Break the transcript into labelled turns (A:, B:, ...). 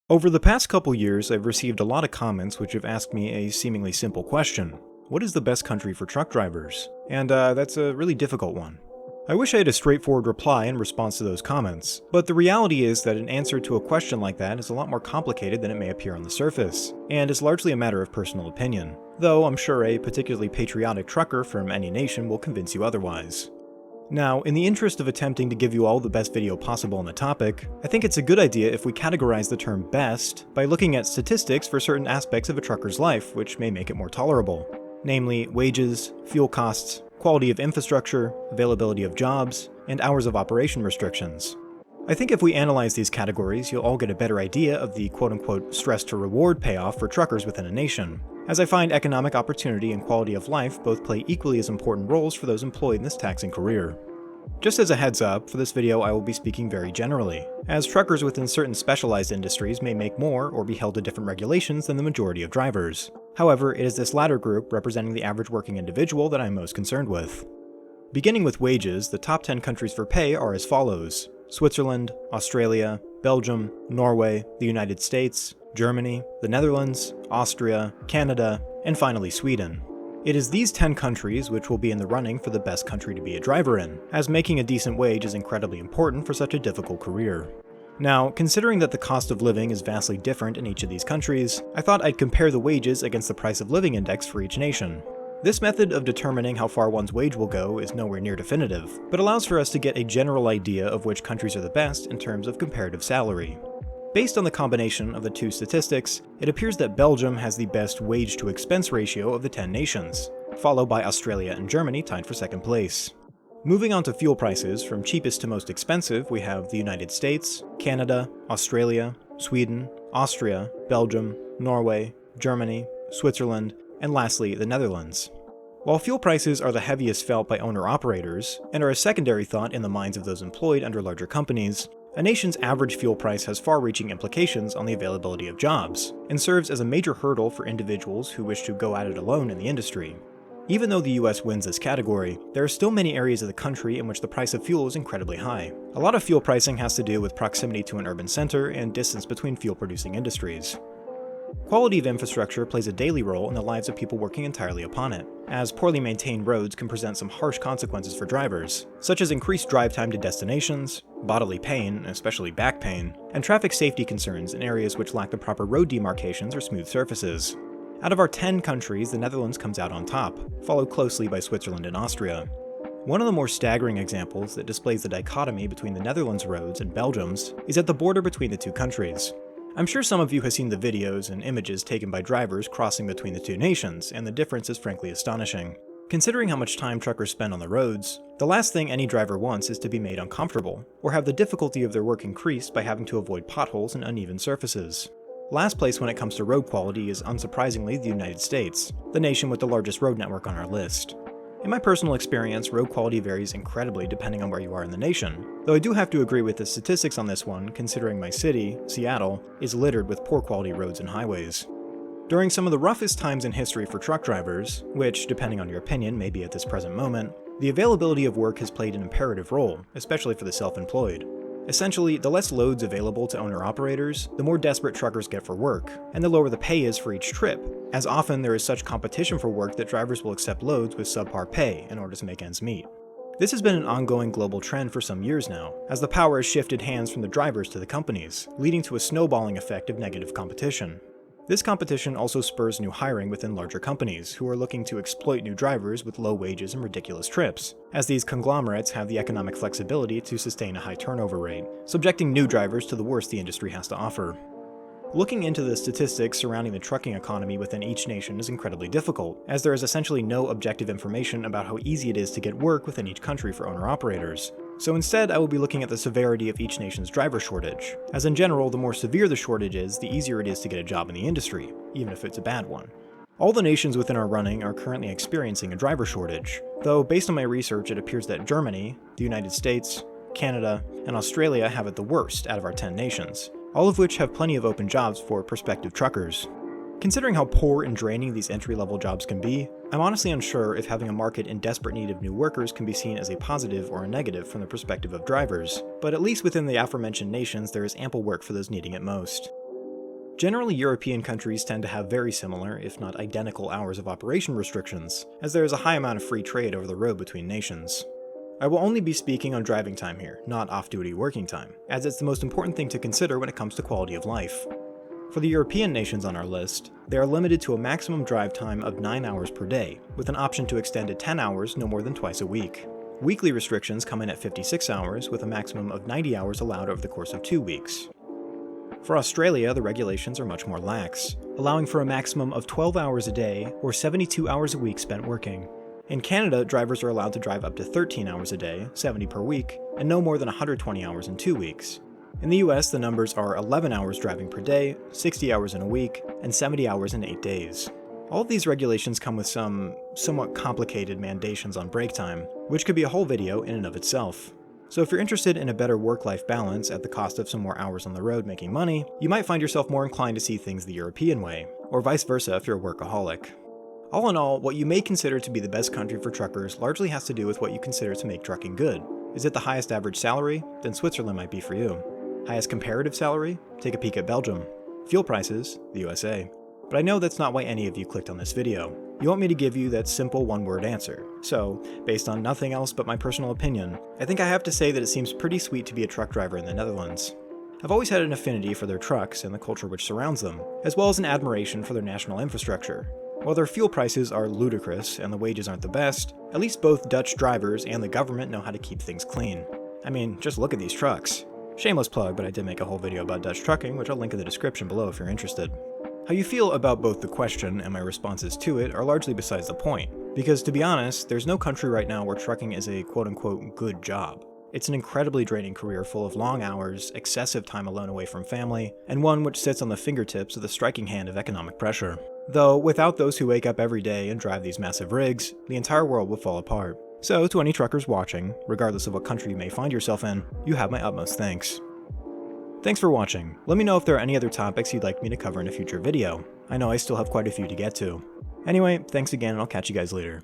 A: Over the past couple years, I've received a lot of comments which have asked me a seemingly simple question. What is the best country for truck drivers? And that's a really difficult one. I wish I had a straightforward reply in response to those comments, but the reality is that an answer to a question like that is a lot more complicated than it may appear on the surface, and is largely a matter of personal opinion, though I'm sure a particularly patriotic trucker from any nation will convince you otherwise. Now, in the interest of attempting to give you all the best video possible on the topic, I think it's a good idea if we categorize the term best by looking at statistics for certain aspects of a trucker's life which may make it more tolerable, namely wages, fuel costs, quality of infrastructure, availability of jobs, and hours of operation restrictions. I think if we analyze these categories, you'll all get a better idea of the quote-unquote stress to reward payoff for truckers within a nation, as I find economic opportunity and quality of life both play equally as important roles for those employed in this taxing career. Just as a heads up, for this video I will be speaking very generally, as truckers within certain specialized industries may make more or be held to different regulations than the majority of drivers. However, it is this latter group representing the average working individual that I'm most concerned with. Beginning with wages, the top 10 countries for pay are as follows: Switzerland, Australia, Belgium, Norway, the United States, Germany, the Netherlands, Austria, Canada, and finally Sweden. It is these 10 countries which will be in the running for the best country to be a driver in, as making a decent wage is incredibly important for such a difficult career. Now, considering that the cost of living is vastly different in each of these countries, I thought I'd compare the wages against the price of living index for each nation. This method of determining how far one's wage will go is nowhere near definitive, but allows for us to get a general idea of which countries are the best in terms of comparative salary. Based on the combination of the two statistics, it appears that Belgium has the best wage-to-expense ratio of the 10 nations, followed by Australia and Germany tied for second place. Moving on to fuel prices, from cheapest to most expensive, we have the United States, Canada, Australia, Sweden, Austria, Belgium, Norway, Germany, Switzerland, and lastly, the Netherlands. While fuel prices are the heaviest felt by owner-operators, and are a secondary thought in the minds of those employed under larger companies, a nation's average fuel price has far-reaching implications on the availability of jobs, and serves as a major hurdle for individuals who wish to go at it alone in the industry. Even though the US wins this category, there are still many areas of the country in which the price of fuel is incredibly high. A lot of fuel pricing has to do with proximity to an urban center and distance between fuel-producing industries. Quality of infrastructure plays a daily role in the lives of people working entirely upon it, as poorly maintained roads can present some harsh consequences for drivers, such as increased drive time to destinations, bodily pain, especially back pain, and traffic safety concerns in areas which lack the proper road demarcations or smooth surfaces. Out of our 10 countries, the Netherlands comes out on top, followed closely by Switzerland and Austria. One of the more staggering examples that displays the dichotomy between the Netherlands' roads and Belgium's is at the border between the two countries. I'm sure some of you have seen the videos and images taken by drivers crossing between the two nations, and the difference is frankly astonishing. Considering how much time truckers spend on the roads, the last thing any driver wants is to be made uncomfortable, or have the difficulty of their work increased by having to avoid potholes and uneven surfaces. Last place when it comes to road quality is unsurprisingly the United States, the nation with the largest road network on our list. In my personal experience, road quality varies incredibly depending on where you are in the nation, though I do have to agree with the statistics on this one, considering my city, Seattle, is littered with poor quality roads and highways. During some of the roughest times in history for truck drivers, which, depending on your opinion, may be at this present moment, the availability of work has played an imperative role, especially for the self-employed. Essentially, the less loads available to owner-operators, the more desperate truckers get for work, and the lower the pay is for each trip, as often there is such competition for work that drivers will accept loads with subpar pay in order to make ends meet. This has been an ongoing global trend for some years now, as the power has shifted hands from the drivers to the companies, leading to a snowballing effect of negative competition. This competition also spurs new hiring within larger companies, who are looking to exploit new drivers with low wages and ridiculous trips, as these conglomerates have the economic flexibility to sustain a high turnover rate, subjecting new drivers to the worst the industry has to offer. Looking into the statistics surrounding the trucking economy within each nation is incredibly difficult, as there is essentially no objective information about how easy it is to get work within each country for owner-operators. So instead, I will be looking at the severity of each nation's driver shortage, as in general, the more severe the shortage is, the easier it is to get a job in the industry, even if it's a bad one. All the nations within our running are currently experiencing a driver shortage, though based on my research it appears that Germany, the United States, Canada, and Australia have it the worst out of our 10 nations, all of which have plenty of open jobs for prospective truckers. Considering how poor and draining these entry-level jobs can be, I'm honestly unsure if having a market in desperate need of new workers can be seen as a positive or a negative from the perspective of drivers, but at least within the aforementioned nations there is ample work for those needing it most. Generally, European countries tend to have very similar, if not identical, hours of operation restrictions, as there is a high amount of free trade over the road between nations. I will only be speaking on driving time here, not off-duty working time, as it's the most important thing to consider when it comes to quality of life. For the European nations on our list, they are limited to a maximum drive time of 9 hours per day, with an option to extend to 10 hours no more than twice a week. Weekly restrictions come in at 56 hours, with a maximum of 90 hours allowed over the course of 2 weeks. For Australia, the regulations are much more lax, allowing for a maximum of 12 hours a day or 72 hours a week spent working. In Canada, drivers are allowed to drive up to 13 hours a day, 70 per week, and no more than 120 hours in 2 weeks. In the US, the numbers are 11 hours driving per day, 60 hours in a week, and 70 hours in 8 days. All of these regulations come with some somewhat complicated mandations on break time, which could be a whole video in and of itself. So if you're interested in a better work-life balance at the cost of some more hours on the road making money, you might find yourself more inclined to see things the European way, or vice versa if you're a workaholic. All in all, what you may consider to be the best country for truckers largely has to do with what you consider to make trucking good. Is it the highest average salary? Then Switzerland might be for you. Highest comparative salary? Take a peek at Belgium. Fuel prices? The USA. But I know that's not why any of you clicked on this video. You want me to give you that simple one-word answer. So, based on nothing else but my personal opinion, I think I have to say that it seems pretty sweet to be a truck driver in the Netherlands. I've always had an affinity for their trucks and the culture which surrounds them, as well as an admiration for their national infrastructure. While their fuel prices are ludicrous and the wages aren't the best, at least both Dutch drivers and the government know how to keep things clean. I mean, just look at these trucks. Shameless plug, but I did make a whole video about Dutch trucking, which I'll link in the description below if you're interested. How you feel about both the question and my responses to it are largely besides the point, because to be honest, there's no country right now where trucking is a quote-unquote good job. It's an incredibly draining career full of long hours, excessive time alone away from family, and one which sits on the fingertips of the striking hand of economic pressure. Though, without those who wake up every day and drive these massive rigs, the entire world would fall apart. So, to any truckers watching, regardless of what country you may find yourself in, you have my utmost thanks. Thanks for watching. Let me know if there are any other topics you'd like me to cover in a future video. I know I still have quite a few to get to. Anyway, thanks again and I'll catch you guys later.